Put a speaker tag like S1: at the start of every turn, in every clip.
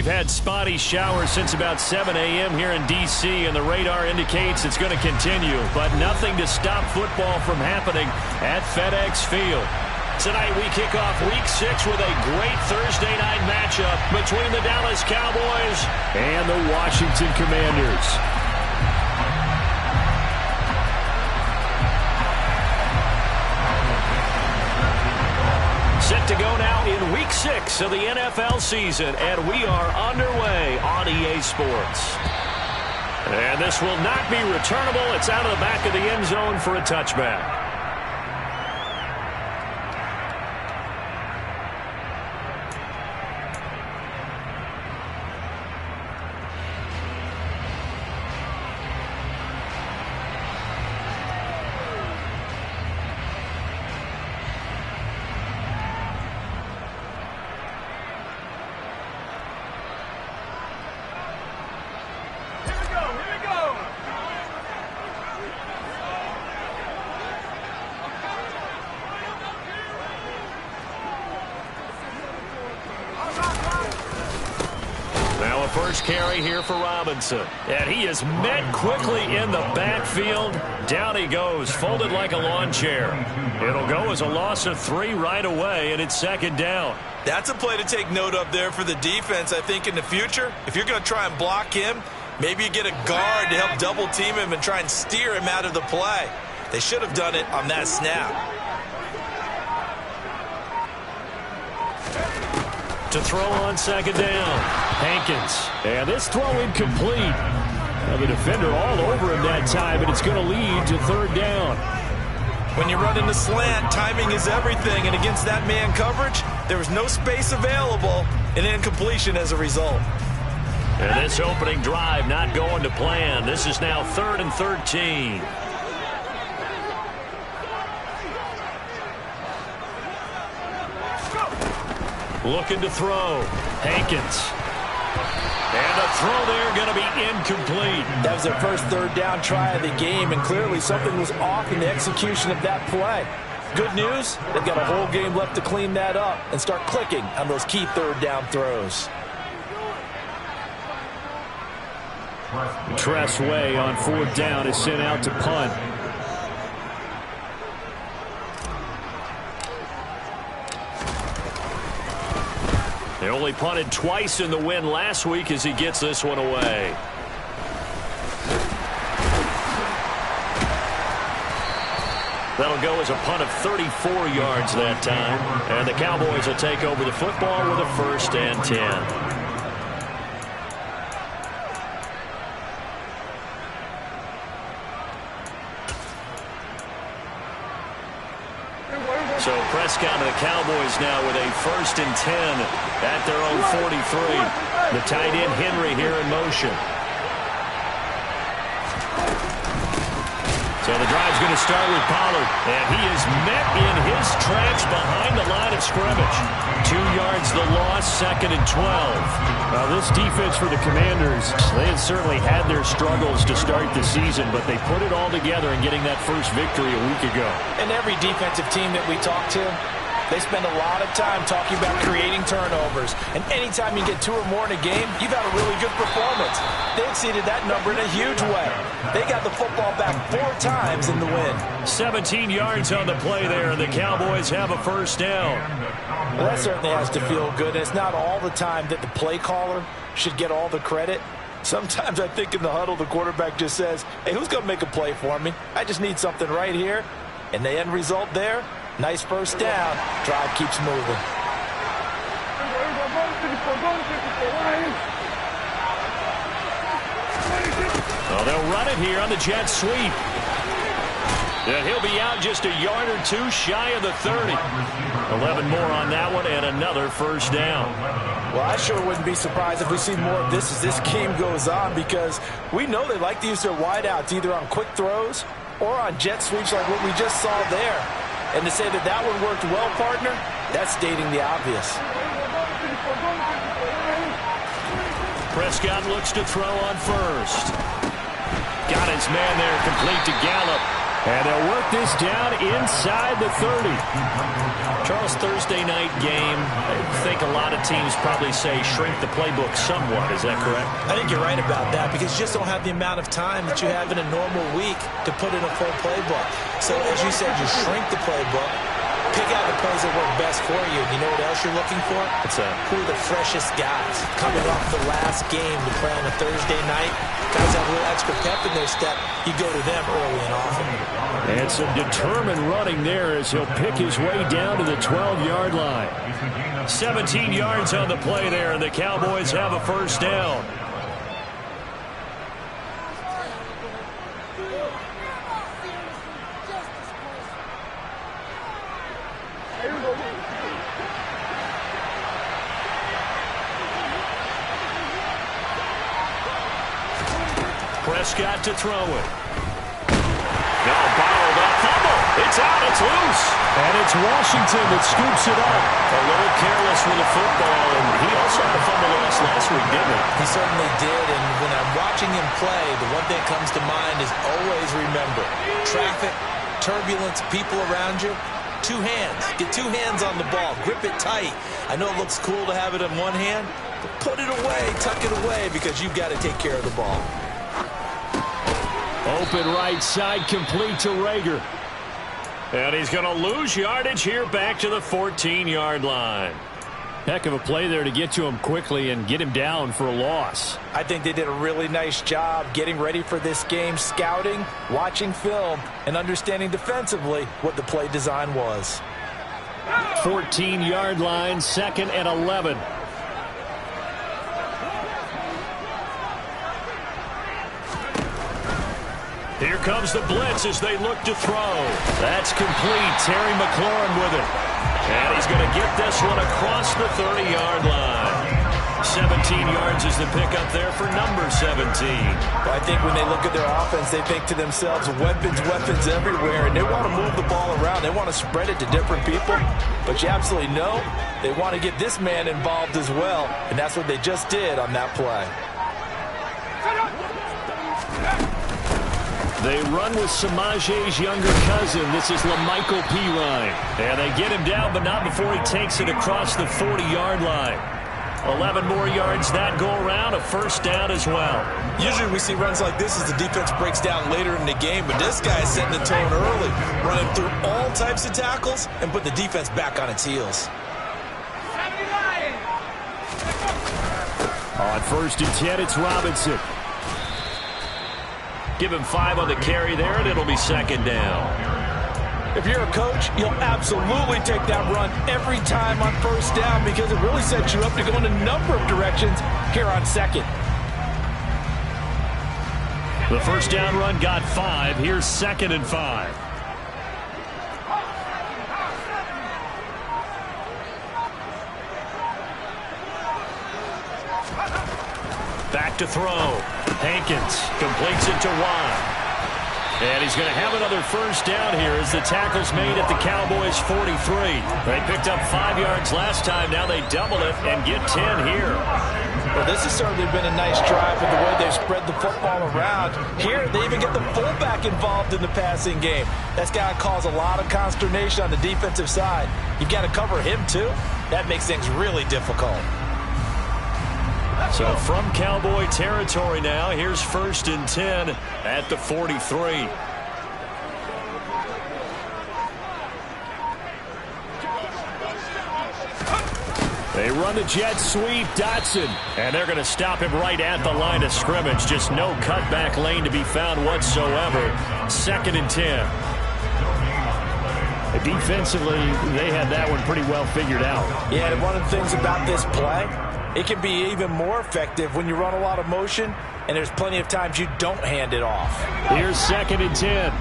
S1: We've had spotty showers since about 7 a.m. here in D.C., and the radar indicates it's going to continue, but nothing to stop football from happening at FedEx Field. Tonight we kick off Week 6 with a great Thursday night matchup between the Dallas Cowboys and the Washington Commanders. Set to go now in Week 6 of the NFL season, and we are underway on EA Sports. And this will not be returnable. It's out of the back of the end zone for a touchback. First carry here for Robinson. And he is met quickly in the backfield. Down he goes, folded like a lawn chair. It'll go as a loss of 3 right away, and it's second down.
S2: That's a play to take note of there for the defense, I think, in the future. If you're going to try and block him, maybe you get a guard to help double team him and try and steer him out of the play. They should have done it on that snap.
S1: To throw on second down, Hankins. And this throw incomplete. Now the defender all over him that time, and it's going to lead to third down.
S2: When you run into slant, timing is everything, and against that man coverage, there was no space available, and incompletion as a result.
S1: And this opening drive not going to plan. This is now 3rd and 13. Looking to throw. Hankins. And the throw there going to be incomplete.
S3: That was their first third down try of the game, and clearly something was off in the execution of that play. Good news, they've got a whole game left to clean that up and start clicking on those key third down throws.
S1: Tressway on 4th down is sent out to punt. They only punted twice in the win last week as he gets this one away. That'll go as a punt of 34 yards that time. And the Cowboys will take over the football with a 1st and 10. So Prescott and the Cowboys now with a 1st and 10 at their own 43. The tight end Henry here in motion. So the drive's going to start with Pollard. And he is met in his tracks behind the line of scrimmage. 2 yards the loss, 2nd and 12. Now this defense for the Commanders, they have certainly had their struggles to start the season, but they put it all together in getting that first victory a week ago.
S3: And every defensive team that we talk to, they spend a lot of time talking about creating turnovers. And anytime you get 2 or more in a game, you've had a really good performance. They exceeded that number in a huge way. They got the football back 4 times in the win.
S1: 17 yards on the play there, and the Cowboys have a 1st down.
S3: Well, that certainly has to feel good. And it's not all the time that the play caller should get all the credit. Sometimes I think in the huddle, the quarterback just says, hey, who's going to make a play for me? I just need something right here. And the end result there, nice 1st down. Drive keeps moving.
S1: Well, they'll run it here on the jet sweep. And he'll be out just a yard or 2 shy of the 30. 11 more on that one and another 1st down.
S3: Well, I sure wouldn't be surprised if we see more of this as this game goes on, because we know they like to use their wideouts either on quick throws or on jet sweeps like what we just saw there. And to say that that one worked well, partner, that's stating the obvious.
S1: Prescott looks to throw on 1st. Got his man there, complete to Gallup. And they'll work this down inside the 30.
S4: Charles, Thursday night game, I think a lot of teams probably say shrink the playbook somewhat. Is that correct?
S3: I think you're right about that because you just don't have the amount of time that you have in a normal week to put in a full playbook. So as you said, you shrink the playbook, pick out the plays that work best for you. You know what else you're looking for? Who are the freshest guys coming off the last game to play on a Thursday night? Guys have a little extra pep in their step. You go to them early and often.
S1: And some determined running there as he'll pick his way down to the 12-yard line. 17 yards on the play there, and the Cowboys have a first down. Prescott to throw it. No, bottled up. Fumble. It's out. It's loose. And it's Washington that scoops it up. A little careless with the football, and he also had a fumble loss last week, didn't he?
S3: He certainly did, and when I'm watching him play, the one thing that comes to mind is always remember, traffic, turbulence, people around you, two hands. Get two hands on the ball. Grip it tight. I know it looks cool to have it in one hand, but put it away, tuck it away, because you've got to take care of the ball.
S1: Open right side, complete to Rager. And he's going to lose yardage here back to the 14-yard line. Heck of a play there to get to him quickly and get him down for a loss.
S3: I think they did a really nice job getting ready for this game, scouting, watching film, and understanding defensively what the play design was.
S1: 14-yard line, 2nd and 11. Here comes the blitz as they look to throw. That's complete. Terry McLaurin with it. And he's going to get this one across the 30-yard line. 17 yards is the pickup there for number 17.
S3: I think when they look at their offense, they think to themselves, weapons, weapons everywhere, and they want to move the ball around. They want to spread it to different people. But you absolutely know they want to get this man involved as well, and that's what they just did on that play.
S1: They run with Samaje's younger cousin. This is LaMichael Pirine. And they get him down, but not before he takes it across the 40-yard line. 11 more yards that go around, a first down as well.
S2: Usually we see runs like this as the defense breaks down later in the game, but this guy is setting the tone early, running through all types of tackles and put the defense back on its heels.
S1: On 1st and 10, it's Robinson. Give him 5 on the carry there, and it'll be 2nd down.
S3: If you're a coach, you'll absolutely take that run every time on 1st down because it really sets you up to go in a number of directions here on 2nd.
S1: The 1st down run got 5. Here's 2nd and 5. Back to throw. Hankins completes it to Watt. And he's going to have another first down here as the tackle's made at the Cowboys' 43. They picked up 5 yards last time. Now they double it and get 10 here.
S3: Well, this has certainly been a nice drive with the way they've spread the football around. Here, they even get the fullback involved in the passing game. That's got to cause a lot of consternation on the defensive side. You've got to cover him, too. That makes things really difficult.
S1: So from Cowboy territory now, here's 1st and 10 at the 43. They run the jet sweep, Dotson, and they're going to stop him right at the line of scrimmage. Just no cutback lane to be found whatsoever. 2nd and 10. Defensively, they had that one pretty well figured out.
S3: Yeah, and one of the things about this play, it can be even more effective when you run a lot of motion, and there's plenty of times you don't hand it off.
S1: Here's 2nd and 10.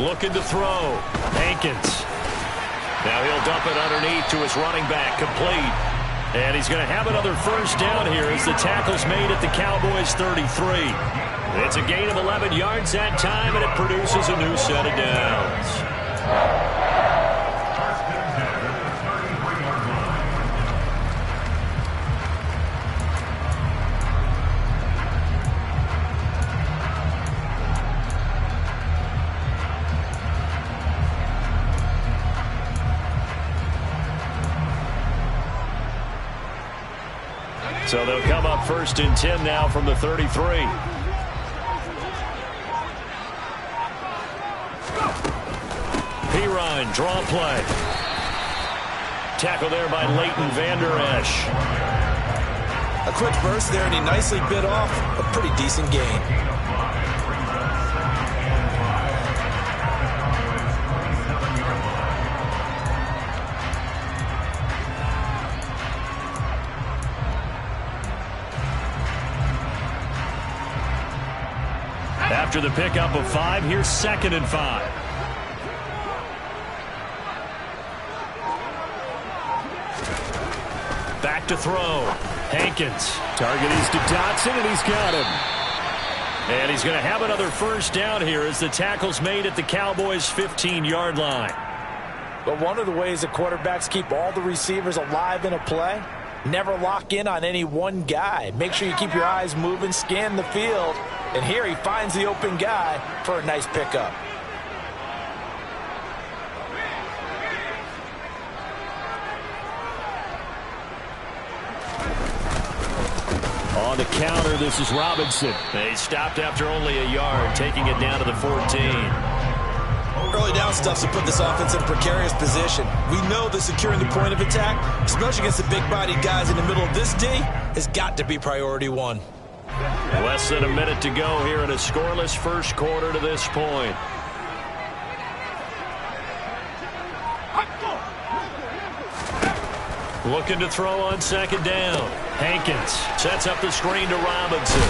S1: Looking to throw. Hankins. Now he'll dump it underneath to his running back. Complete. And he's going to have another first down here as the tackle's made at the Cowboys' 33. It's a gain of 11 yards that time, and it produces a new set of downs. So they'll come up 1st and 10 now from the 33. Pirine, draw play. Tackle there by Leighton Vander Esch.
S2: A quick burst there, and he nicely bit off a pretty decent gain.
S1: After the pickup of 5, here's 2nd and 5. Back to throw. Hankins. Target is to Dotson, and he's got him. And he's going to have another 1st down here as the tackle's made at the Cowboys' 15-yard line.
S3: But one of the ways that quarterbacks keep all the receivers alive in a play, never lock in on any one guy. Make sure you keep your eyes moving, scan the field. And here he finds the open guy for a nice pickup.
S1: On the counter, this is Robinson. They stopped after only a yard, taking it down to the 14.
S2: Early down stuff to put this offense in a precarious position. We know that securing the point of attack, especially against the big-bodied guys in the middle of this D, has got to be priority 1.
S1: Less than a minute to go here in a scoreless 1st quarter to this point. Looking to throw on 2nd down. Hankins sets up the screen to Robinson.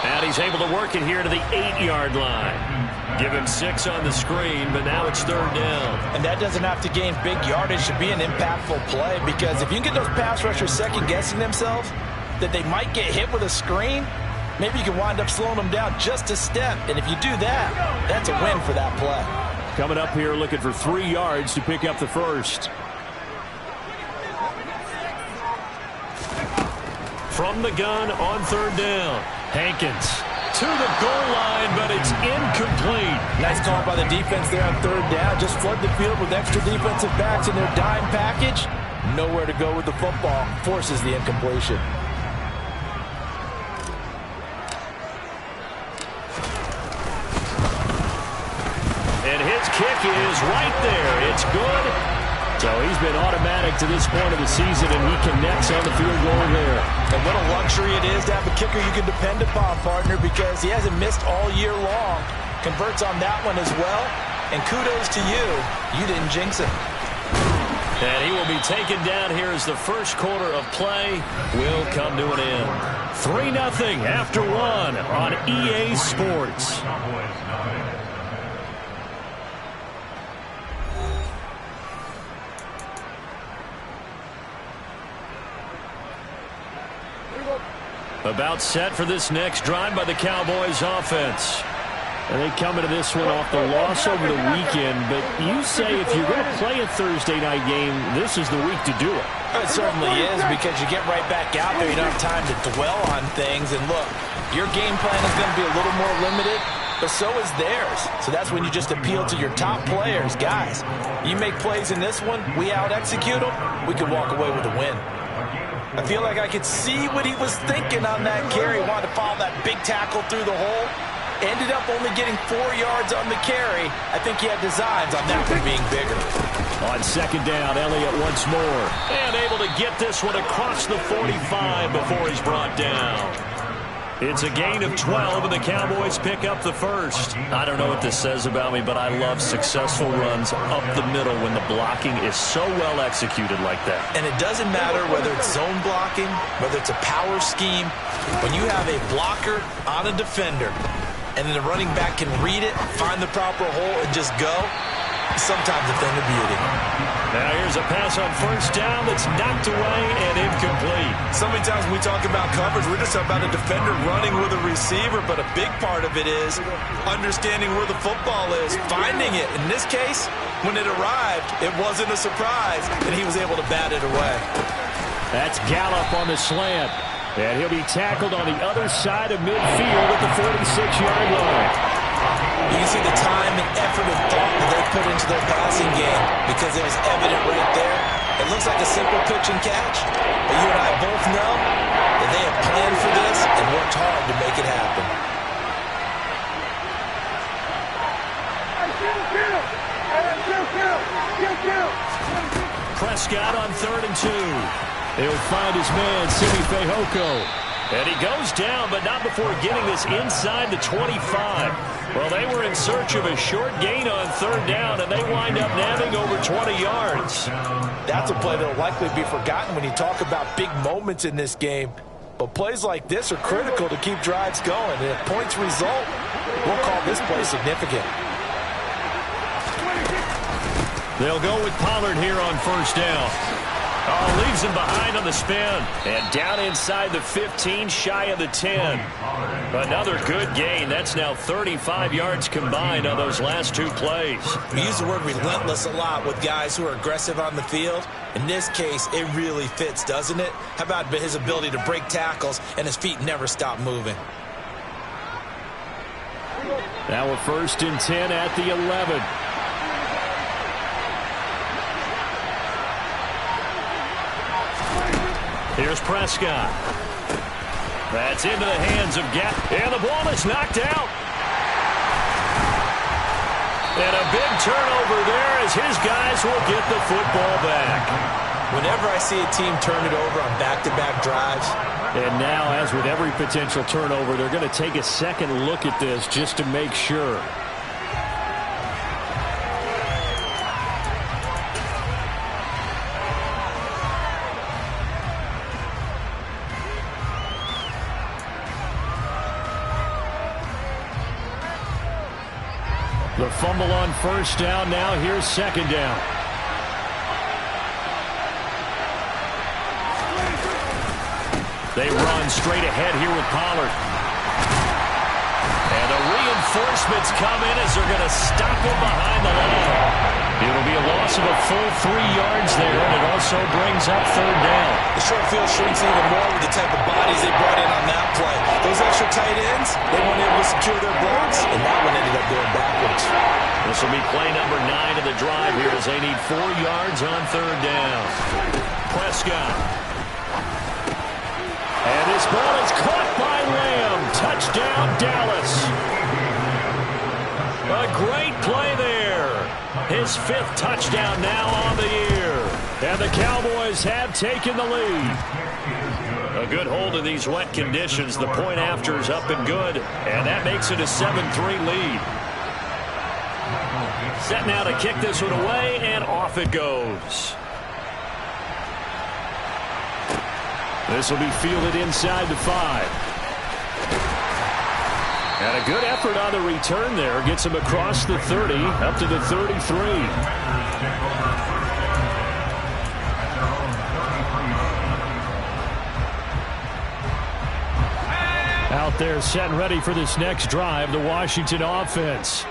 S1: And he's able to work it here to the 8-yard line. Give him 6 on the screen, but now it's 3rd down.
S3: And that doesn't have to gain big yardage to be an impactful play, because if you can get those pass rushers second-guessing themselves, that they might get hit with a screen, maybe you can wind up slowing them down just a step. And if you do that, that's a win for that play.
S1: Coming up here looking for 3 yards to pick up the 1st. From the gun on 3rd down. Hankins to the goal line, but it's incomplete.
S3: Nice call by the defense there on 3rd down. Just flood the field with extra defensive backs in their dime package. Nowhere to go with the football. Forces the incompletion.
S1: And his kick is right there. It's good. So he's been automatic to this point of the season, and he connects on the field goal there.
S3: And what a luxury it is to have a kicker you can depend upon, partner, because he hasn't missed all year long. Converts on that one as well. And kudos to you. You didn't jinx it.
S1: And he will be taken down here as the 1st quarter of play will come to an end. 3-0 after 1 on EA Sports. About set for this next drive by the Cowboys offense. And they come into this one off the loss over the weekend, but you say if you're going to play a Thursday night game, this is the week to do it.
S3: It certainly is, because you get right back out there. You don't have time to dwell on things. And look, your game plan is going to be a little more limited, but so is theirs. So that's when you just appeal to your top players. Guys, you make plays in this one, we out-execute them, we can walk away with a win. I feel like I could see what he was thinking on that carry. He wanted to follow that big tackle through the hole. Ended up only getting 4 yards on the carry. I think he had designs on that one being bigger.
S1: On 2nd down, Elliott once more. And able to get this one across the 45 before he's brought down. It's a gain of 12, and the Cowboys pick up the 1st. I don't know what this says about me, but I love successful runs up the middle when the blocking is so well executed like that.
S2: And it doesn't matter whether it's zone blocking, whether it's a power scheme. When you have a blocker on a defender, and then the running back can read it, find the proper hole, and just go, sometimes a thing of beauty.
S1: Now here's a pass on 1st down that's knocked away and incomplete.
S2: So many times when we talk about coverage, we're just talking about a defender running with a receiver, but a big part of it is understanding where the football is, finding it. In this case, when it arrived, it wasn't a surprise, and he was able to bat it away.
S1: That's Gallup on the slant. And he'll be tackled on the other side of midfield at the 46-yard line.
S2: You can see the time and effort and thought that they put into their passing game, because it was evident right there. It looks like a simple pitch and catch, but you and I both know They have planned for this and worked hard to make it happen.
S1: Prescott on 3rd and 2. He'll find his man, Simi Fehoko. And he goes down, but not before getting this inside the 25. Well, they were in search of a short gain on 3rd down, and they wind up nabbing over 20 yards.
S3: That's a play that will likely be forgotten when you talk about big moments in this game. But plays like this are critical to keep drives going. And if points result, we'll call this play significant.
S1: They'll go with Pollard here on 1st down. Oh, leaves him behind on the spin. And down inside the 15, shy of the 10. Another good gain. That's now 35 yards combined on those last 2 plays.
S2: We use the word relentless a lot with guys who are aggressive on the field. In this case, it really fits, doesn't it? How about his ability to break tackles and his feet never stop moving?
S1: Now a 1st and 10 at the 11. Here's Prescott. That's into the hands of Gap. And the ball is knocked out. And a big turnover there as his guys will get the football back.
S2: Whenever I see a team turn it over on back-to-back drives.
S1: And now, as with every potential turnover, they're going to take a second look at this just to make sure. The fumble on 1st down. Now here's 2nd down. They run straight ahead here with Pollard. And the reinforcements come in as they're going to stop him behind the line. It'll be a loss of a full 3 yards there, and it also brings up 3rd down.
S2: The short field shrinks even more with the type of bodies they brought in on that play. Those extra tight ends, they weren't able to secure their blocks, and that one ended up going backwards.
S1: This will be play number 9 of the drive here as they need 4 yards on 3rd down. Prescott. And this ball is caught by Lamb. Touchdown, Dallas. A great play there. His 5th touchdown now on the year. And the Cowboys have taken the lead. A good hold in these wet conditions. The point after is up and good. And that makes it a 7-3 lead. Set now to kick this one away, and off it goes. This will be fielded inside the 5. And a good effort on the return there. Gets him across the 30, up to the 33. Out there set and ready for this next drive, the Washington offense.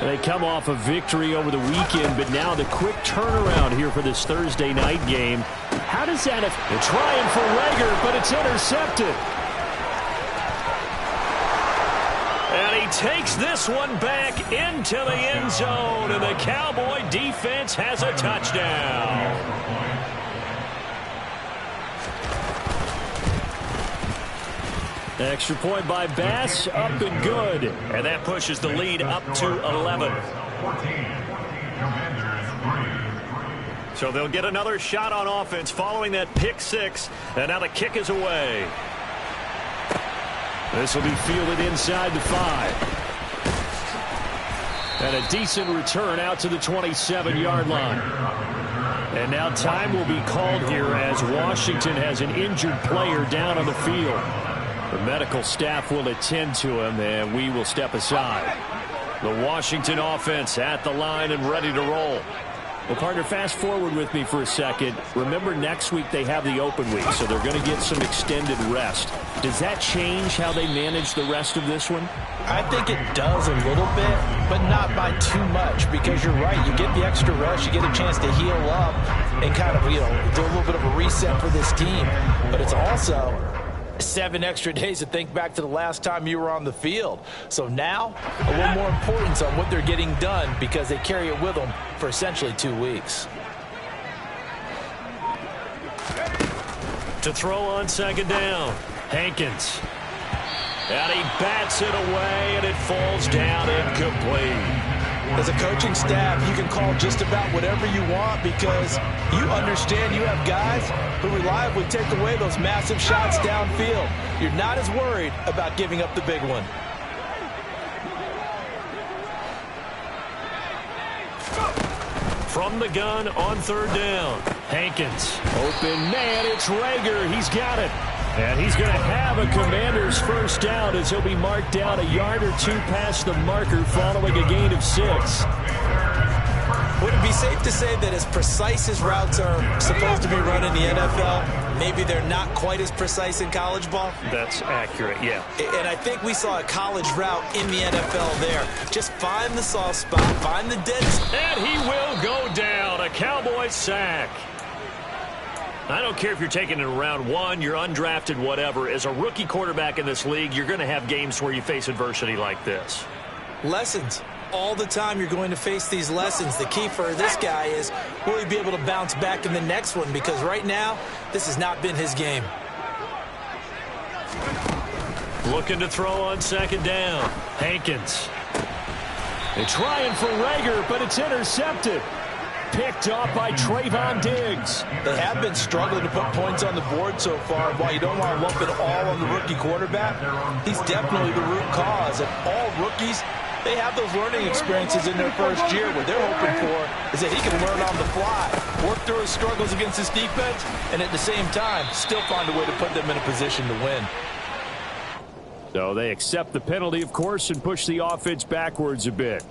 S1: They come off a victory over the weekend, but now the quick turnaround here for this Thursday night game. How does that affect? They're trying for Rager, but it's intercepted. And he takes this one back into the end zone, and the Cowboy defense has a touchdown. Extra point by Bass, up and good. And that pushes the lead up to 11. So they'll get another shot on offense following that pick 6. And now the kick is away. This will be fielded inside the 5. And a decent return out to the 27-yard line. And now time will be called here as Washington has an injured player down on the field. The medical staff will attend to him, and we will step aside. The Washington offense at the line and ready to roll. Well, partner, fast forward with me for a second. Remember, next week they have the open week, so they're going to get some extended rest. Does that change how they manage the rest of this one?
S3: I think it does a little bit, but not by too much, because you're right. You get the extra rest, you get a chance to heal up and kind of, do a little bit of a reset for this team. But it's also 7 extra days to think back to the last time you were on the field. So now, a little more importance on what they're getting done because they carry it with them for essentially 2 weeks.
S2: To
S4: To throw on second down. Hankins. And he bats it away, and it falls down incomplete.
S3: As a coaching staff, you can call just about whatever you want because you understand you have guys who reliably take away those massive shots downfield. You're not as worried about giving up the big one.
S4: From the gun on third down. Hankins. Open man, it's Rager. He's got it. And he's going to have a Commander's first down as he'll be marked down a yard or two past the marker following a gain of 6.
S2: Would it be safe to say that as precise as routes are supposed to be run in the NFL, maybe they're not quite as precise in college ball?
S4: That's accurate, yeah.
S2: And I think we saw a college route in the NFL there. Just find the soft spot, find the dead spot.
S4: And he will go down. A Cowboy sack. I don't care if you're taking it in round 1, you're undrafted, whatever. As a rookie quarterback in this league, you're going to have games where you face adversity like this.
S2: Lessons. All the time you're going to face these lessons. The key for this guy is, will he be able to bounce back in the next one? Because right now, this has not been his game.
S4: Looking to throw on second down. Hankins. They're trying for Rager, but it's intercepted. Picked off by Trayvon Diggs.
S3: They have been struggling to put points on the board so far. While you don't want to lump it all on the rookie quarterback, he's definitely the root cause. And all rookies, they have those learning experiences in their first year. What they're hoping for is that he can learn on the fly, work through his struggles against his defense, and at the same time, still find a way to put them in a position to win.
S4: So they accept the penalty, of course, and push the offense backwards a bit.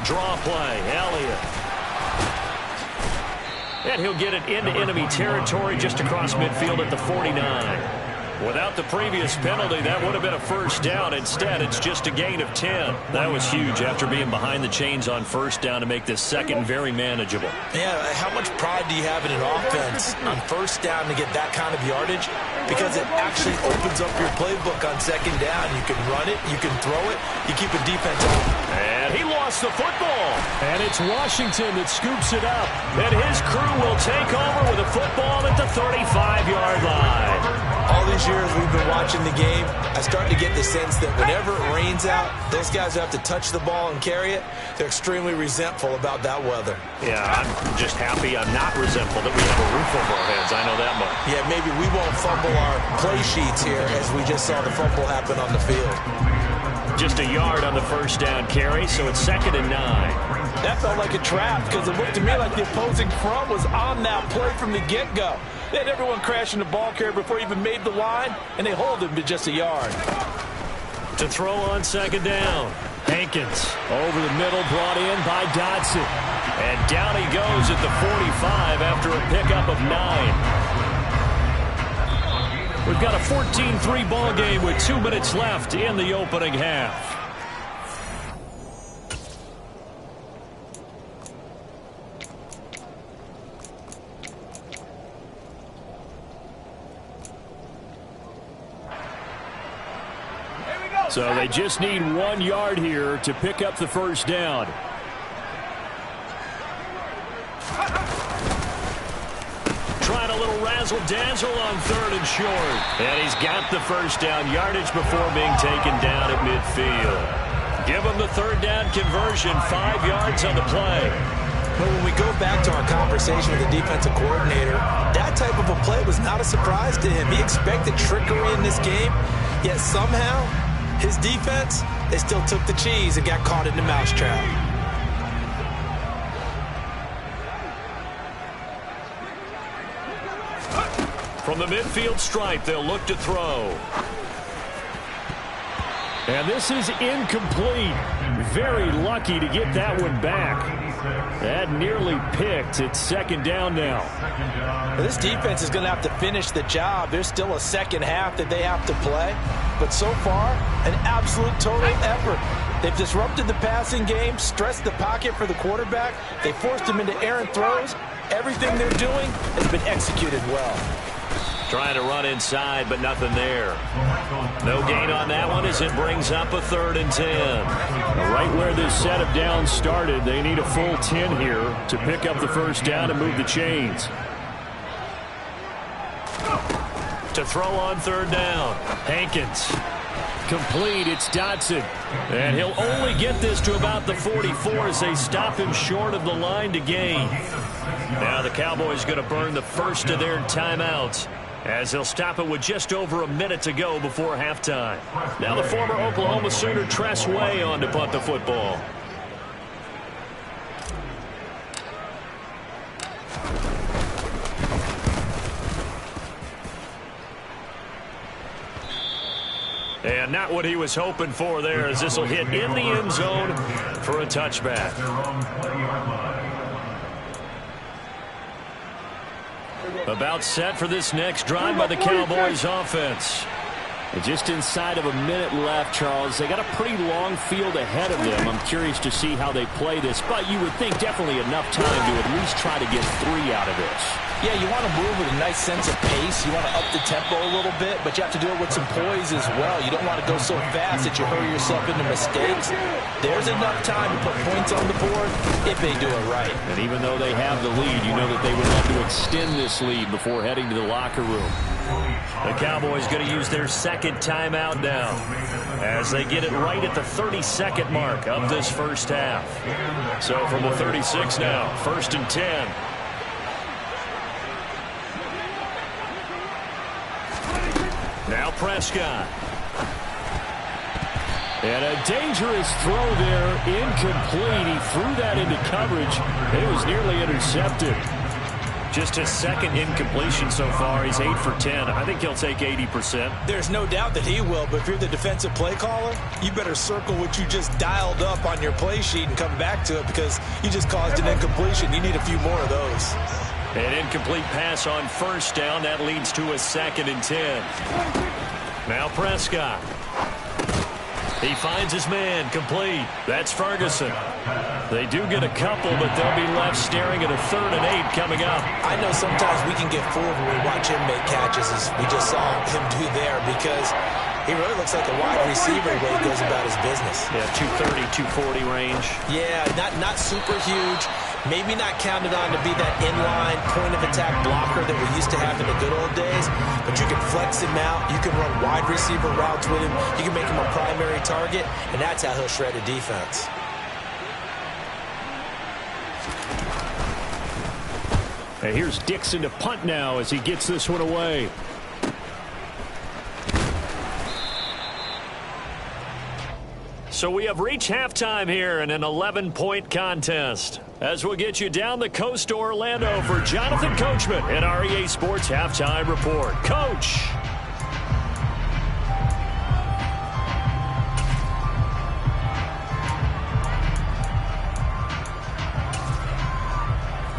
S4: Draw play, Elliott. And he'll get it into enemy territory just across midfield at the 49. Without the previous penalty, that would have been a first down. Instead, it's just a gain of 10. That was huge after being behind the chains on first down to make this second very manageable.
S2: Yeah, how much pride do you have in an offense on first down to get that kind of yardage? Because it actually opens up your playbook on second down. You can run it, you can throw it, you keep a defense on.
S4: And he lost the football. And it's Washington that scoops it up. And his crew will take over with a football at the 35-yard line.
S2: All these years we've been watching the game, I start to get the sense that whenever it rains out, those guys who have to touch the ball and carry it, they're extremely resentful about that weather.
S4: Yeah, I'm just happy I'm not resentful that we have a roof over our heads. I know that much.
S2: Yeah, maybe we won't fumble our play sheets here as we just saw the fumble happen on the field.
S4: Just a yard on the first down carry, so it's 2nd and 9.
S3: That felt like a trap because it looked to me like the opposing front was on that play from the get-go. They had everyone crashing the ball carrier before he even made the line, and they hold him to just a yard.
S4: To throw on second down. Hankins over the middle, brought in by Dodson. And down he goes at the 45 after a pickup of 9. We've got a 14-3 ball game with 2 minutes left in the opening half. So they just need 1 yard here to pick up the first down. Trying a little razzle-dazzle on 3rd and short. And he's got the first down yardage before being taken down at midfield. Give him the 3rd down conversion, 5 yards on the play.
S2: But when we go back to our conversation with the defensive coordinator, that type of a play was not a surprise to him. He expected trickery in this game, yet somehow his defense, they still took the cheese and got caught in the mousetrap.
S4: From the midfield stripe, they'll look to throw. And this is incomplete. Very lucky to get that one back. That nearly picked. It's 2nd down now.
S3: This defense is going to have to finish the job. There's still a second half that they have to play. But so far, an absolute total effort. They've disrupted the passing game, stressed the pocket for the quarterback. They forced him into errant throws. Everything they're doing has been executed well.
S1: Trying to run inside, but nothing there. No gain on that one as it brings up a 3rd and 10.
S4: Right where this set of downs started, they need a full 10 here to pick up the first down and move the chains.
S1: To throw on 3rd down, Hankins.
S4: Complete, it's Dotson.
S1: And he'll only get this to about the 44 as they stop him short of the line to gain. Now the Cowboys going to burn the first of their timeouts as they'll stop it with just over a minute to go before halftime. Now the former Oklahoma Sooner Tress Way on to punt the football. And not what he was hoping for there as this will hit in the end zone for a touchback. About set for this next drive by the Cowboys offense.
S4: And just inside of a minute left, Charles. They got a pretty long field ahead of them. I'm curious to see how they play this, but you would think definitely enough time to at least try to get 3 out of this.
S3: Yeah, you want to move with a nice sense of pace. You want to up the tempo a little bit, but you have to do it with some poise as well. You don't want to go so fast that you hurry yourself into mistakes. There's enough time to put points on the board if they do it right.
S4: And even though they have the lead, you know that they would have to extend this lead before heading to the locker room.
S1: The Cowboys going to use their 2nd timeout now as they get it right at the 32nd mark of this first half. So from the 36 now, 1st and 10. Now Prescott.
S4: And a dangerous throw there, incomplete. He threw that into coverage. It was nearly intercepted.
S1: Just his 2nd incompletion so far. He's 8 for 10. I think he'll take 80%.
S3: There's no doubt that he will, but if you're the defensive play caller, you better circle what you just dialed up on your play sheet and come back to it because you just caused an incompletion. You need a few more of those.
S1: An incomplete pass on 1st down. That leads to a 2nd and 10. Now Prescott. He finds his man, complete. That's Ferguson. They do get a couple, but they'll be left staring at a 3rd and 8 coming up.
S3: I know sometimes we can get fooled when we watch him make catches, as we just saw him do there, because he really looks like a wide receiver the way he goes about his business.
S1: Yeah, 230, 240 range.
S3: Yeah, not super huge. Maybe not counted on to be that inline point-of-attack blocker that we used to have in the good old days, but you can flex him out. You can run wide receiver routes with him. You can make him a primary target, and that's how he'll shred a defense.
S4: And here's Dixon to punt now as he gets this one away.
S1: So we have reached halftime here in an 11-point contest. As we'll get you down the coast to Orlando for Jonathan Coachman at our EA Sports Halftime Report. Coach.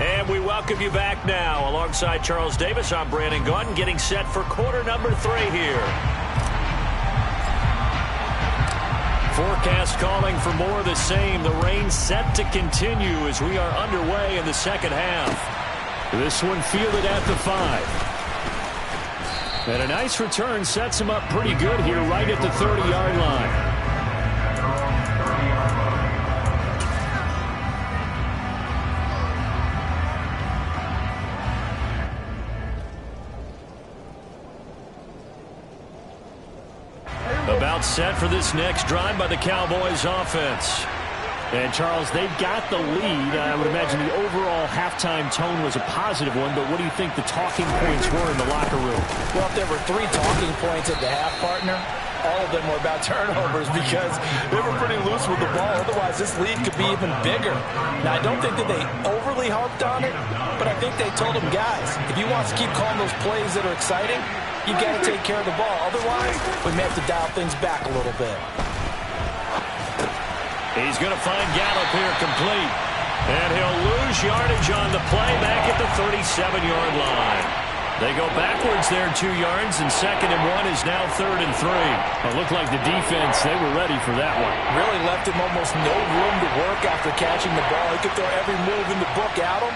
S1: And we welcome you back now. Alongside Charles Davis, I'm Brandon Gaudin, getting set for quarter number 3 here. Forecast calling for more of the same. The rain set to continue as we are underway in the 2nd half.
S4: This one fielded at the 5. And a nice return sets him up pretty good here right at the 30-yard line.
S1: About set for this next drive by the Cowboys offense.
S4: And, Charles, they've got the lead. I would imagine the overall halftime tone was a positive one, but what do you think the talking points were in the locker room?
S3: Well, if there were 3 talking points at the half, partner, all of them were about turnovers because they were pretty loose with the ball. Otherwise, this lead could be even bigger. Now, I don't think that they overly harped on it, but I think they told them, guys, if you want to keep calling those plays that are exciting, you got to take care of the ball. Otherwise, we may have to dial things back a little bit.
S1: He's going to find Gallup here complete. And he'll lose yardage on the play back at the 37-yard line. They go backwards there 2 yards, and 2nd and 1 is now 3rd and 3. It looked like the defense, they were ready for that one.
S3: Really left him almost no room to work after catching the ball. He could throw every move in the book at him.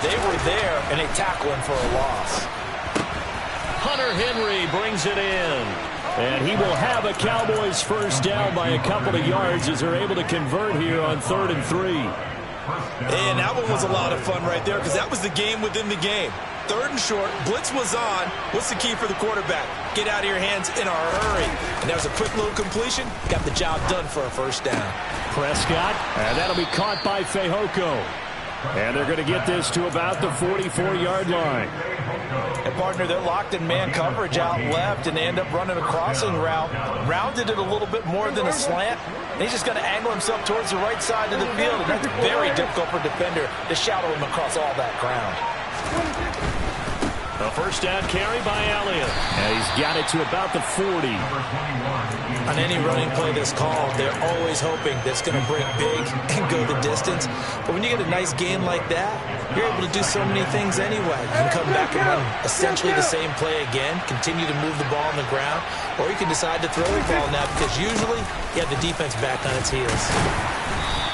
S3: They were there, and they tackle him for a loss.
S1: Hunter Henry brings it in. And he will have a Cowboys first down by a couple of yards as they're able to convert here on 3rd and 3.
S2: And that one was a lot of fun right there because that was the game within the game. 3rd and short, blitz was on. What's the key for the quarterback? Get out of your hands in a hurry. And that was a quick little completion. Got the job done for a first down.
S1: Prescott, and that'll be caught by Fehoko. And they're going to get this to about the 44-yard line.
S3: And, partner, they're locked in man coverage out left, and they end up running a crossing route. Rounded it a little bit more than a slant. And he's just going to angle himself towards the right side of the field, and that's very difficult for a defender to shadow him across all that ground.
S1: A first down carry by Elliott. And he's got it to about the 40.
S3: On any running play that's called, they're always hoping that's going to break big and go the distance. But when you get a nice gain like that, you're able to do so many things anyway. You can come back and run essentially the same play again, continue to move the ball on the ground, or you can decide to throw the ball now because usually you have the defense back on its heels.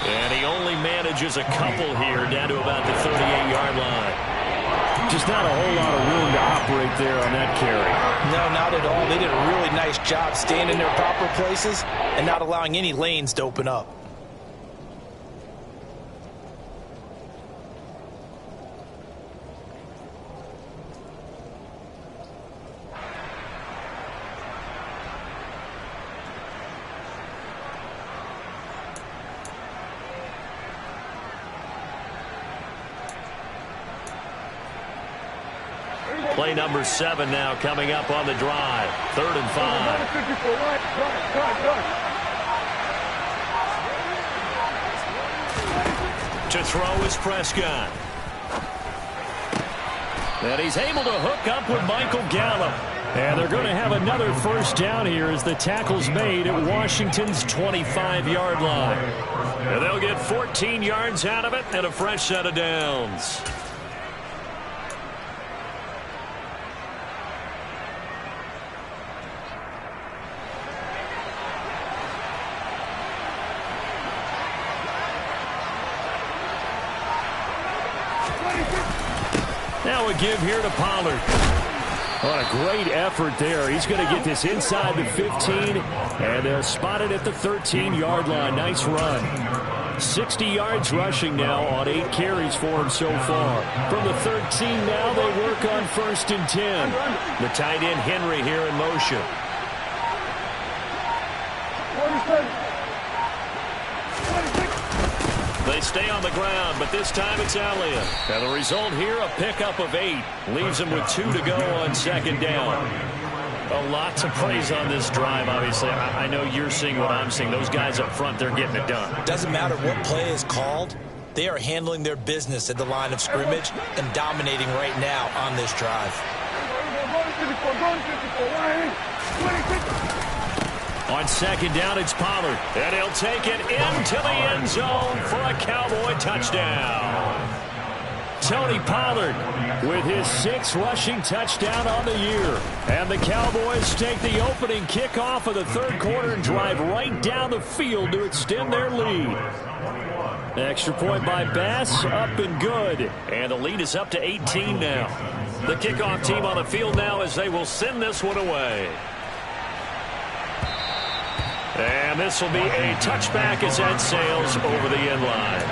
S1: And he only manages a couple here down to about the 38-yard line. Just not a whole lot of room to operate there on that carry.
S3: No, not at all. They did a really nice job staying in their proper places and not allowing any lanes to open up.
S1: Play number 7 now coming up on the drive. 3rd and 5. To throw is Prescott. And he's able to hook up with Michael Gallup. And they're going to have another first down here as the tackle's made at Washington's 25-yard line. And they'll get 14 yards out of it and a fresh set of downs. Now a give here to Pollard. What a great effort there. He's going to get this inside the 15, and they'll spot it at the 13-yard line. Nice run. 60 yards rushing now on 8 carries for him so far. From the 13 now, they work on 1st and 10. The tight end Henry here in motion. They stay on the ground, but this time it's Elliott. And the result here, a pickup of 8. Leaves him with 2 to go on 2nd down. A lot to praise on this drive, obviously. I know you're seeing what I'm seeing. Those guys up front, they're getting it done.
S2: Doesn't matter what play is called. They are handling their business at the line of scrimmage and dominating right now on this drive.
S1: On 2nd down, it's Pollard. And he'll take it into the end zone for a Cowboy touchdown. Tony Pollard with his 6th rushing touchdown on the year. And the Cowboys take the opening kickoff of the 3rd quarter and drive right down the field to extend their lead. Extra point by Bass, up and good. And the lead is up to 18 now. The kickoff team on the field now as they will send this one away. And this will be a touchback as that sails over the end line.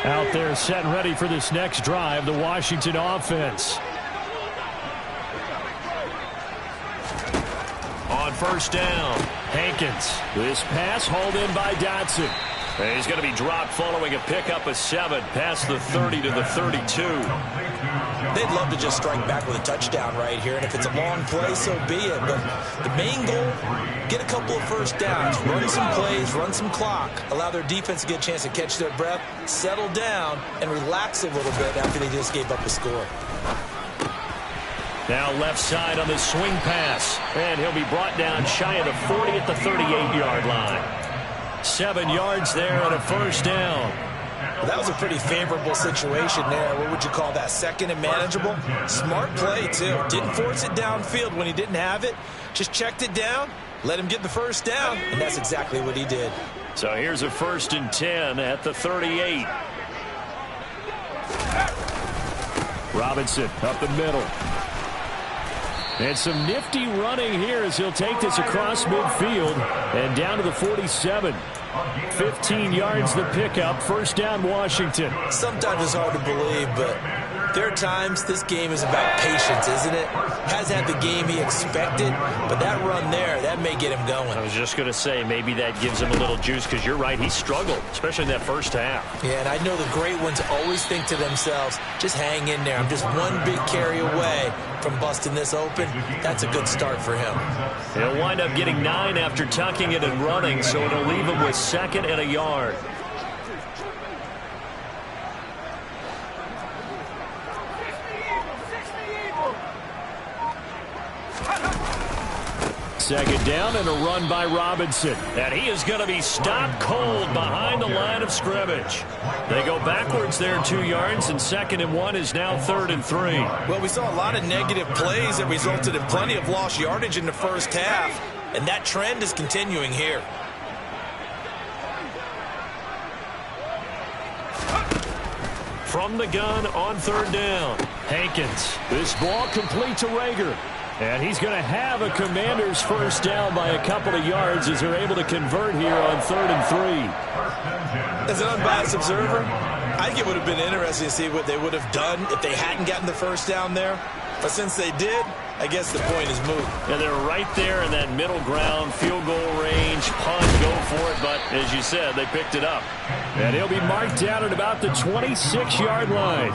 S1: Out there set and ready for this next drive, the Washington offense. On 1st down, Hankins. This pass hauled in by Dotson. And he's going to be dropped following a pickup of 7 past the 30 to the 32.
S2: They'd love to just strike back with a touchdown right here, and if it's a long play, so be it. But the main goal, get a couple of first downs, run some plays, run some clock, allow their defense to get a chance to catch their breath, settle down, and relax a little bit after they just gave up a score.
S1: Now left side on the swing pass. And he'll be brought down shy of the 40 at the 38-yard line. 7 yards there and a first down.
S3: Well, that was a pretty favorable situation there. What would you call that? Second and manageable? Smart play, too. Didn't force it downfield when he didn't have it. Just checked it down, let him get the first down, and that's exactly what he did.
S1: So here's a 1st and 10 at the 38. Robinson up the middle. And some nifty running here as he'll take this across midfield and down to the 47. 15 yards the pickup. First down, Washington.
S3: Sometimes it's hard to believe, but there are times this game is about patience, isn't it? Hasn't had the game he expected, but that run there, that may get him going.
S1: I was just going to say, maybe that gives him a little juice because you're right, he struggled, especially in that first half.
S3: Yeah, and I know the great ones always think to themselves, just hang in there. I'm just one big carry away from busting this open. That's a good start for him.
S1: He'll wind up getting 9 after tucking it and running, so it'll leave him with 2nd and a yard. Second down and a run by Robinson. And he is going to be stopped cold behind the line of scrimmage. They go backwards there 2 yards, and 2nd and 1 is now 3rd and 3.
S2: Well, we saw a lot of negative plays that resulted in plenty of lost yardage in the first half, and that trend is continuing here.
S1: From the gun on 3rd down. Hankins. This ball complete to Rager. And he's going to have a Commanders first down by a couple of yards as they're able to convert here on 3rd and 3.
S2: As an unbiased observer, I think it would have been interesting to see what they would have done if they hadn't gotten the first down there. But since they did, I guess the point is moot.
S1: And they're right there in that middle ground, field goal range, punt, go for it. But as you said, they picked it up. And he'll be marked down at about the 26-yard line.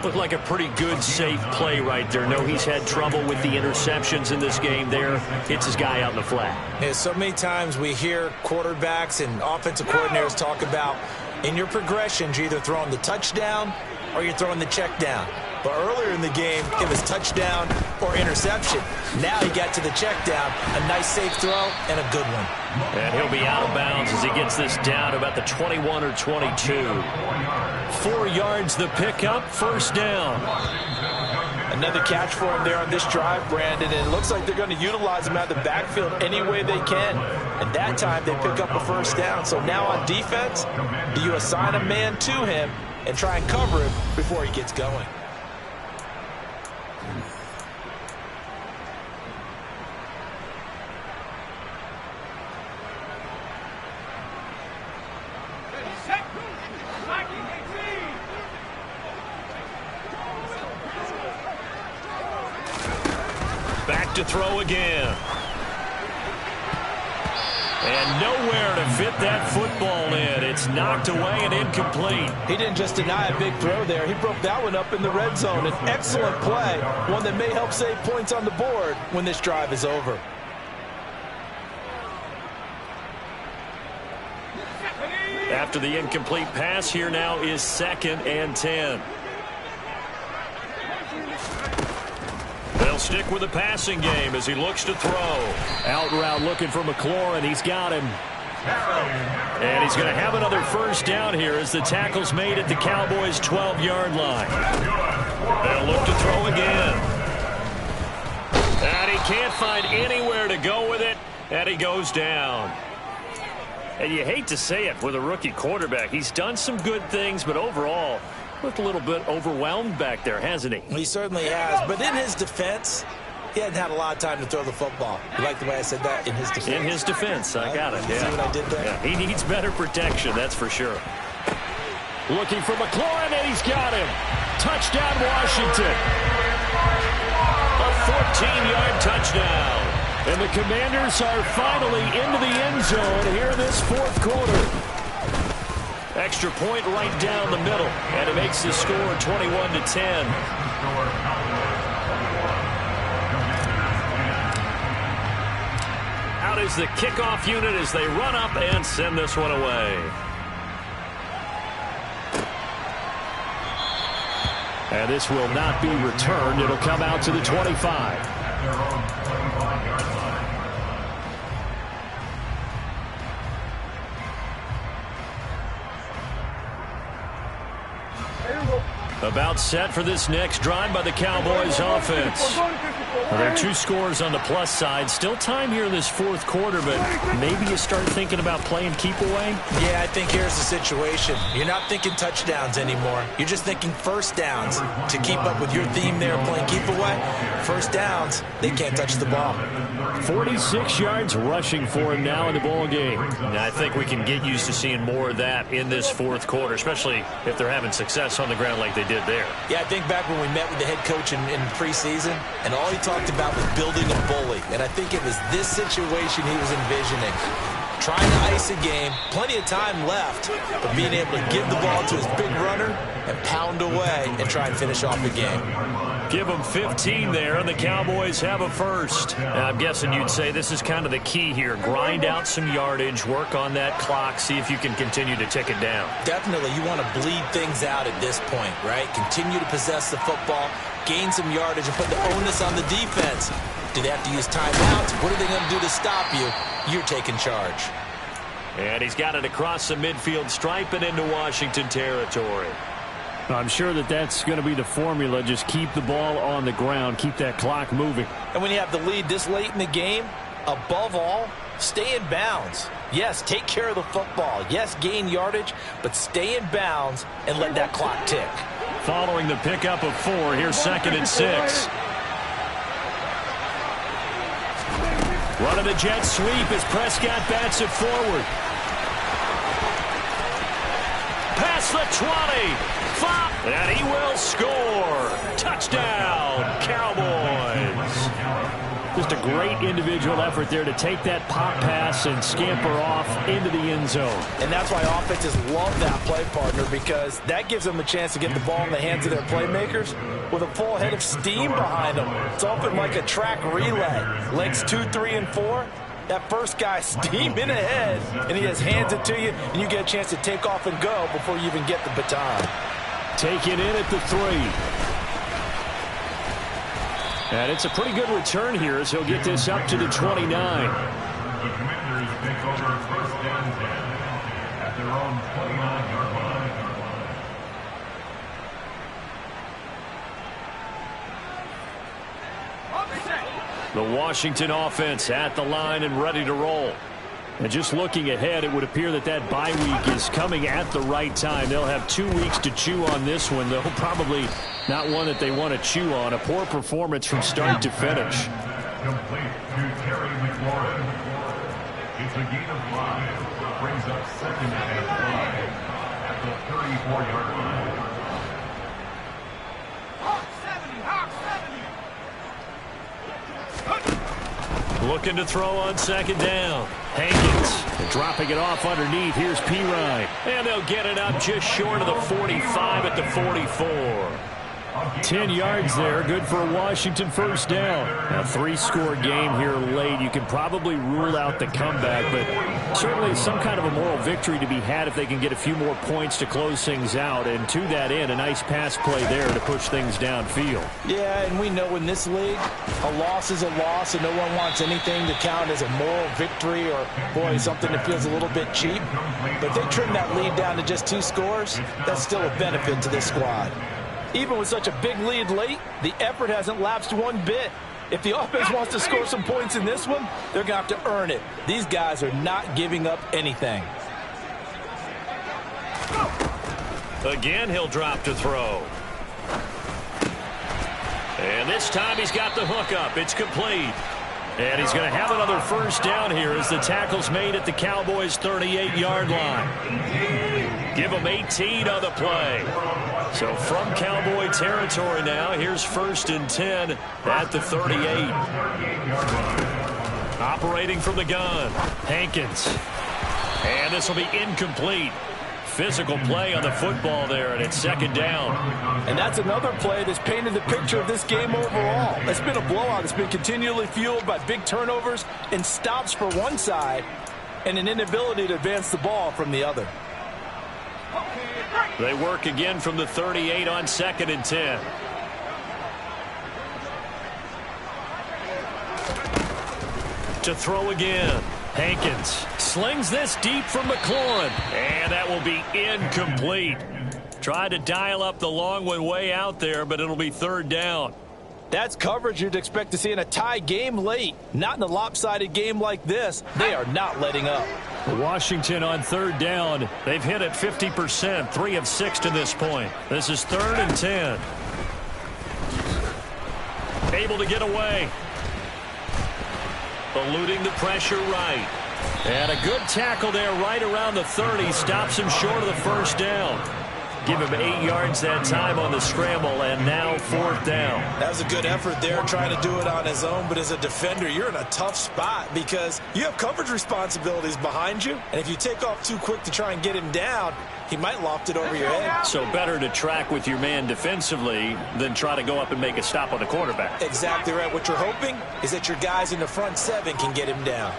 S1: Looked like a pretty good, safe play right there. No, he's had trouble with the interceptions in this game there. Hits his guy out in the flat.
S3: Yeah, so many times we hear quarterbacks and offensive coordinators talk about in your progressions, you're either throwing the touchdown or you're throwing the check down. But earlier in the game, it was touchdown or interception. Now he got to the check down. A nice safe throw and a good one.
S1: And he'll be out of bounds as he gets this down to about the 21 or 22. 4 yards the pickup, first down.
S3: Another catch for him there on this drive, Brandon, and it looks like they're going to utilize him out of the backfield any way they can. And that time they pick up a first down. So now on defense, do you assign a man to him and try and cover him before he gets going?
S1: Back to throw again. And nowhere to fit that football in. It's knocked away and incomplete.
S3: He didn't just deny a big throw there. He broke that one up in the red zone. An excellent play, one that may help save points on the board when this drive is over.
S1: After the incomplete pass, here now is 2nd and 10. They'll stick with the passing game as he looks to throw. Out route looking for McLaurin. He's got him. And he's going to have another first down here as the tackle's made at the Cowboys' 12-yard line. They'll look to throw again. And he can't find anywhere to go with it. And he goes down. And you hate to say it with a rookie quarterback. He's done some good things, but overall, looked a little bit overwhelmed back there, hasn't he?
S3: He certainly has. But in his defense, he hadn't had a lot of time to throw the football. You like the way I said that? In his defense.
S1: In his defense. I got it.
S3: See what I did there?
S1: Yeah, he needs better protection, that's for sure. Looking for McLaurin, and he's got him. Touchdown, Washington. A 14-yard touchdown. And the Commanders are finally into the end zone here in this fourth quarter. Extra point right down the middle, and it makes the score 21-10. Out is the kickoff unit as they run up and send this one away. And this will not be returned. It'll come out to the 25. About set for this next drive by the Cowboys offense. Well, there are 2 scores on the plus side. Still time here in this fourth quarter, but maybe you start thinking about playing keep away?
S3: Yeah, I think here's the situation. You're not thinking touchdowns anymore. You're just thinking first downs. To keep up with your theme there, playing keep away, first downs, they can't touch the ball.
S1: 46 yards rushing for him now in the ball game. Now, I think we can get used to seeing more of that in this fourth quarter, especially if they're having success on the ground like they did there.
S3: Yeah, I think back when we met with the head coach in preseason, and all he talked about was building a bully. And I think it was this situation he was envisioning. Trying to ice a game, plenty of time left, but being able to give the ball to his big runner and pound away and try and finish off the game.
S1: Give them 15 there, and the Cowboys have a first. Now, I'm guessing you'd say this is kind of the key here. Grind out some yardage, work on that clock, see if you can continue to tick it down.
S3: Definitely, you want to bleed things out at this point, right? Continue to possess the football, gain some yardage, and put the onus on the defense. Do they have to use timeouts? What are they going to do to stop you? You're taking charge.
S1: And he's got it across the midfield stripe and into Washington territory. I'm sure that's going to be the formula. Just keep the ball on the ground. Keep that clock moving.
S3: And when you have the lead this late in the game, above all, stay in bounds. Yes, take care of the football. Yes, gain yardage, but stay in bounds and let that clock tick.
S1: Following the pickup of 4, here's 2nd and 6. Running the jet sweep as Prescott bats it forward. Past the 20. Flop, and he will score. Touchdown, Cowboys. Just a great individual effort there to take that pop pass and scamper off into the end zone.
S3: And that's why offenses love that play, partner, because that gives them a chance to get the ball in the hands of their playmakers with a full head of steam behind them. It's often like a track relay. Legs 2, 3, and 4. That first guy steaming ahead, and he has hands it to you, and you get a chance to take off and go before you even get the baton.
S1: Taken in at the 3. And it's a pretty good return here as he'll get this up to the 29.
S5: The Commanders take over first and 10 at their own 29-yard line.
S1: The Washington offense at the line and ready to roll. And just looking ahead, it would appear that bye week is coming at the right time. They'll have 2 weeks to chew on this one, though probably not one that they want to chew on. A poor performance from start to finish.
S5: Complete to Terry McLaurin. It's a gain of 5. Brings up 2nd and 5 at the 34-yard line.
S1: Looking to throw on 2nd down. Hankins dropping it off underneath. Here's Pirine. And they'll get it up just short of the 45 at the 44. 10 yards there. Good for a Washington first down. A 3-score game here late. You can probably rule out the comeback, but certainly some kind of a moral victory to be had if they can get a few more points to close things out. And to that end, a nice pass play there to push things downfield.
S3: Yeah, and we know in this league, a loss is a loss, and no one wants anything to count as a moral victory or, boy, something that feels a little bit cheap. But if they trim that lead down to just 2 scores, that's still a benefit to this squad. Even with such a big lead late, the effort hasn't lapsed one bit. If the offense wants to score some points in this one, they're going to have to earn it. These guys are not giving up anything.
S1: Again, he'll drop to throw. And this time he's got the hook up. It's complete. And he's going to have another first down here as the tackle's made at the Cowboys' 38-yard line. Give them 18 on the play. So from Cowboy territory now, here's 1st and 10 at the 38. Operating from the gun, Hankins. And this will be incomplete. Physical play on the football there, and it's 2nd down.
S3: And that's another play that's painted the picture of this game overall. It's been a blowout. It's been continually fueled by big turnovers and stops for one side and an inability to advance the ball from the other.
S1: They work again from the 38 on 2nd and 10. To throw again. Hankins slings this deep from McLaurin. And that will be incomplete. Tried to dial up the long one way out there, but it'll be 3rd down.
S3: That's coverage you'd expect to see in a tie game late. Not in a lopsided game like this. They are not letting up.
S1: Washington on 3rd down. They've hit it 50%, 3 of 6 to this point. This is 3rd and 10. Able to get away. Eluding the pressure right. And a good tackle there right around the 30. Stops him short of the 1st down. Give him 8 yards that time on the scramble, and now 4th down.
S2: That was a good effort there, trying to do it on his own. But as a defender, you're in a tough spot because you have coverage responsibilities behind you. And if you take off too quick to try and get him down, he might loft it over your head.
S1: So better to track with your man defensively than try to go up and make a stop on the quarterback.
S2: Exactly right. What you're hoping is that your guys in the front 7 can get him down.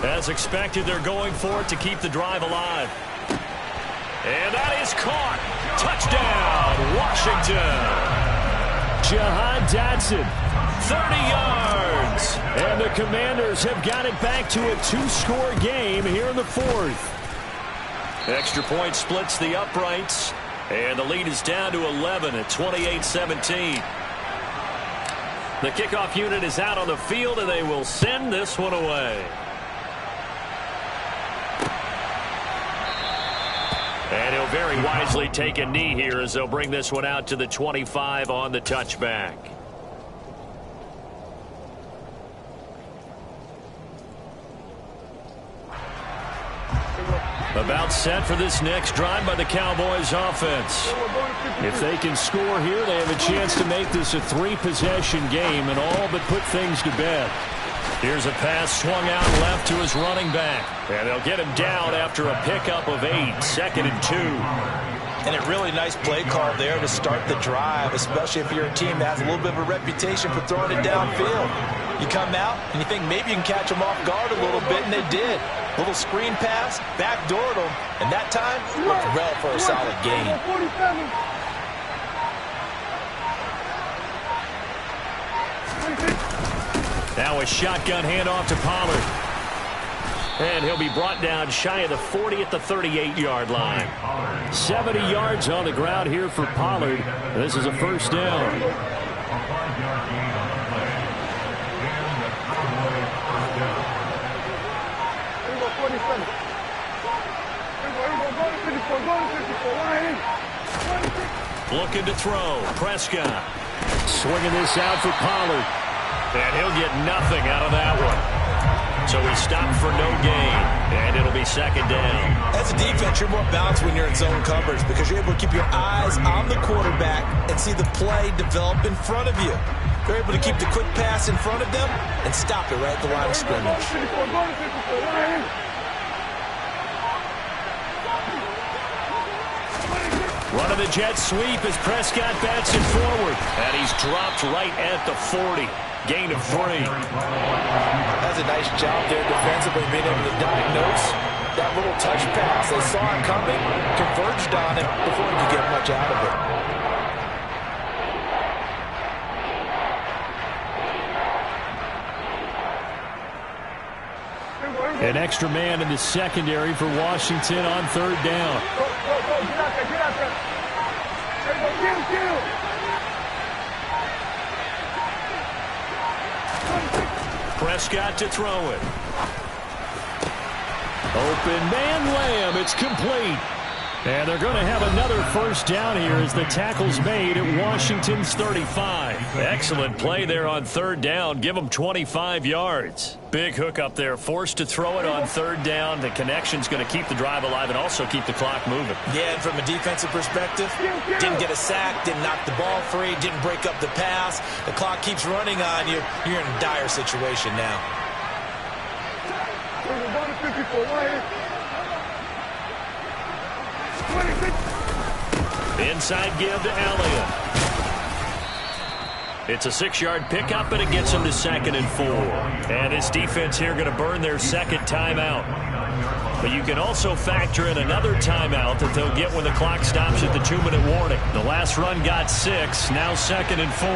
S1: As expected, they're going for it to keep the drive alive. And that is caught. Touchdown, Washington. Jahan Dotson, 30 yards. And the Commanders have got it back to a 2-score game here in the 4th. Extra point splits the uprights. And the lead is down to 11 at 28-17. The kickoff unit is out on the field, and they will send this one away. And he'll very wisely take a knee here as they'll bring this one out to the 25 on the touchback. About set for this next drive by the Cowboys offense. If they can score here, they have a chance to make this a 3-possession game and all but put things to bed. Here's a pass swung out left to his running back. And they'll get him down after a pickup of 8, 2nd and 2.
S3: And a really nice play call there to start the drive, especially if you're a team that has a little bit of a reputation for throwing it downfield. You come out and you think maybe you can catch them off guard a little bit, and they did. Little screen pass, backdoored them, and that time looked well for a solid gain.
S1: Now a shotgun handoff to Pollard. And he'll be brought down shy of the 40 at the 38-yard line. 70 yards on the ground here for Pollard. This is a 1st down. Looking to throw. Prescott swinging this out for Pollard. And he'll get nothing out of that one. So he stopped for no gain, and it'll be 2nd down.
S2: As a defense, you're more balanced when you're in zone coverage because you're able to keep your eyes on the quarterback and see the play develop in front of you. You're able to keep the quick pass in front of them and stop it right at the line of scrimmage.
S1: Run of the jet sweep as Prescott bats it forward. And he's dropped right at the 40. Gain of 3.
S3: That's a nice job there defensively, being able to diagnose that little touch pass. They saw it coming, converged on it before he could get much out of
S1: it. An extra man in the secondary for Washington on 3rd down. Prescott to throw it. Open man Lamb. It's complete. And they're going to have another 1st down here as the tackle's made at Washington's 35. Excellent play there on 3rd down. Give them 25 yards. Big hook up there. Forced to throw it on 3rd down. The connection's going to keep the drive alive and also keep the clock moving.
S2: Yeah, and from a defensive perspective, didn't get a sack, didn't knock the ball free, didn't break up the pass. The clock keeps running on you. You're in a dire situation now.
S1: Inside give to Elliott. It's a 6-yard pickup, and it gets him to 2nd and 4. And this defense here going to burn their 2nd timeout. But you can also factor in another timeout that they'll get when the clock stops at the 2-minute warning. The last run got 6, now 2nd and 4.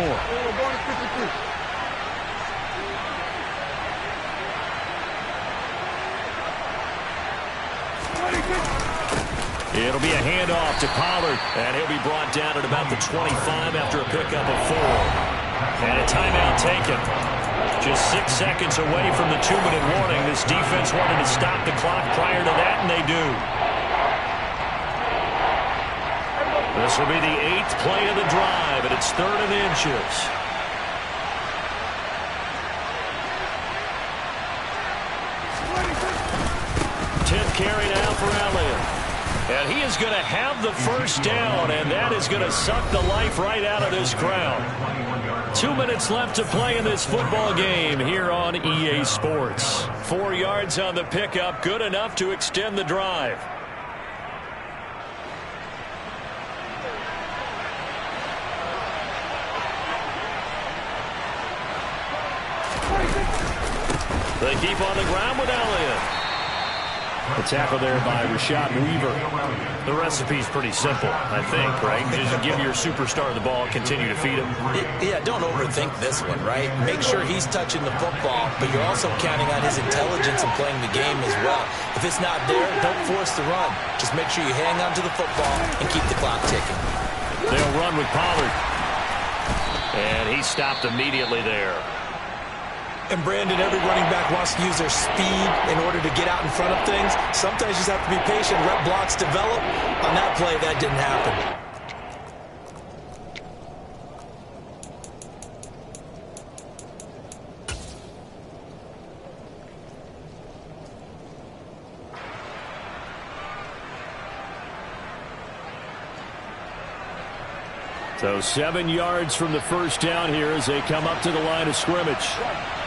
S1: It'll be a handoff to Pollard, and he'll be brought down at about the 25 after a pickup of 4. And a timeout taken. Just 6 seconds away from the 2-minute warning. This defense wanted to stop the clock prior to that, and they do. This will be the 8th play of the drive, and it's 3rd and inches. Tenth carry now for Elliott. And he is going to have the first down, and that is going to suck the life right out of this crowd. 2 minutes left to play in this football game here on EA Sports. 4 yards on the pickup, good enough to extend the drive. They keep on the ground with Elliott. The tackle there by Rashad Weaver. The recipe's pretty simple, I think, right? Just give your superstar the ball, continue to feed him.
S3: Yeah, don't overthink this one, right? Make sure he's touching the football, but you're also counting on his intelligence and playing the game as well. If it's not there, don't force the run. Just make sure you hang on to the football and keep the clock ticking.
S1: They'll run with Pollard. And he stopped immediately there.
S3: And Brandon, every running back wants to use their speed in order to get out in front of things. Sometimes you just have to be patient, let blocks develop. On that play, that didn't happen.
S1: So 7 yards from the first down here as they come up to the line of scrimmage.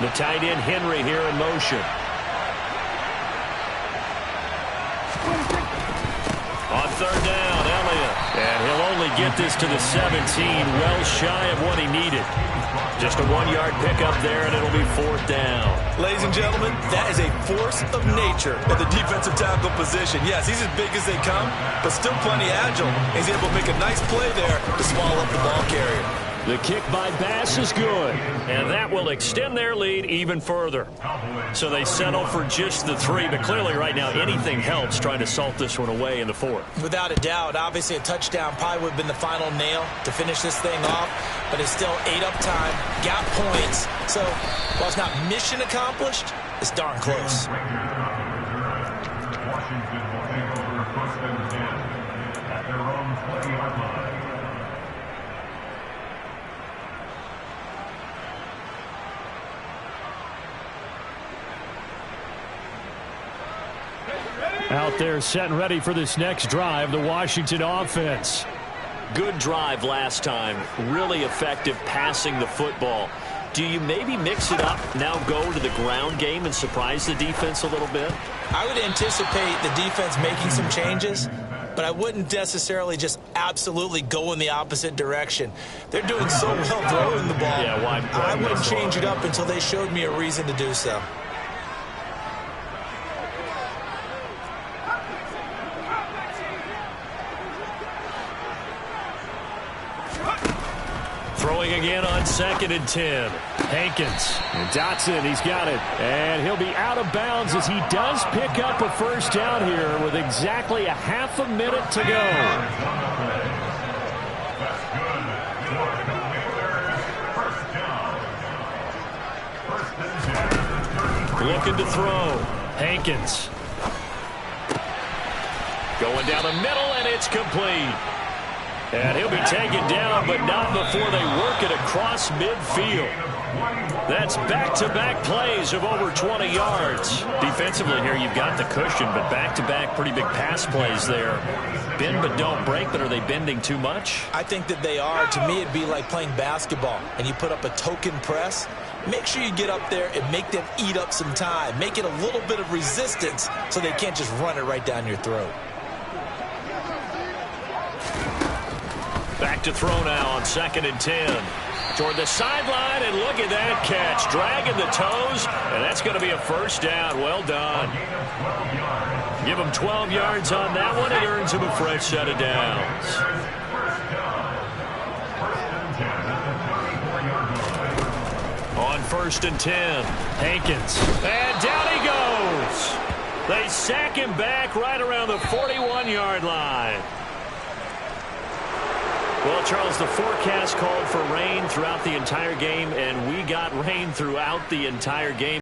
S1: The tight end Henry here in motion. On 3rd down, Elliott. And he'll only get this to the 17, well shy of what he needed. Just a 1-yard pickup there, and it'll be 4th down.
S2: Ladies and gentlemen, that is a force of nature at the defensive tackle position. Yes, he's as big as they come, but still plenty agile. He's able to make a nice play there to swallow up the ball carrier.
S1: The kick by Bass is good, and that will extend their lead even further. So they settle for just the 3, but clearly right now anything helps trying to salt this one away in the 4th.
S3: Without a doubt, obviously a touchdown probably would have been the final nail to finish this thing off, but it's still ate up time, got points. So while it's not mission accomplished, it's darn close.
S5: Washington will take over 1st and 10 at their own 20-yard line.
S1: Out there set and ready for this next drive, the Washington offense. Good drive last time. Really effective passing the football. Do you maybe mix it up, now go to the ground game and surprise the defense a little bit?
S3: I would anticipate the defense making some changes, but I wouldn't necessarily just absolutely go in the opposite direction. They're doing so well throwing the ball.
S1: Yeah, why
S3: I wouldn't change it up until they showed me a reason to do so.
S1: Throwing again on 2nd and 10. Hankins. And Dotson, he's got it. And he'll be out of bounds as he does pick up a first down here with exactly a half a minute to go. Looking to throw. Hankins. Going down the middle, and it's complete. And he'll be taken down, but not before they work it across midfield. That's back-to-back plays of over 20 yards. Defensively here, you've got the cushion, but back-to-back pretty big pass plays there. Bend but don't break, but are they bending too much?
S3: I think that they are. To me, it'd be like playing basketball, and you put up a token press. Make sure you get up there and make them eat up some time. Make it a little bit of resistance so they can't just run it right down your throat.
S1: Back to throw now on 2nd and 10. Toward the sideline, and look at that catch. Dragging the toes, and that's going to be a first down. Well done. Give him 12 yards on that one. It earns him a fresh set of downs. On 1st and 10, Hankins. And down he goes. They sack him back right around the 41-yard line. Well, Charles, the forecast called for rain throughout the entire game, and we got rain throughout the entire game.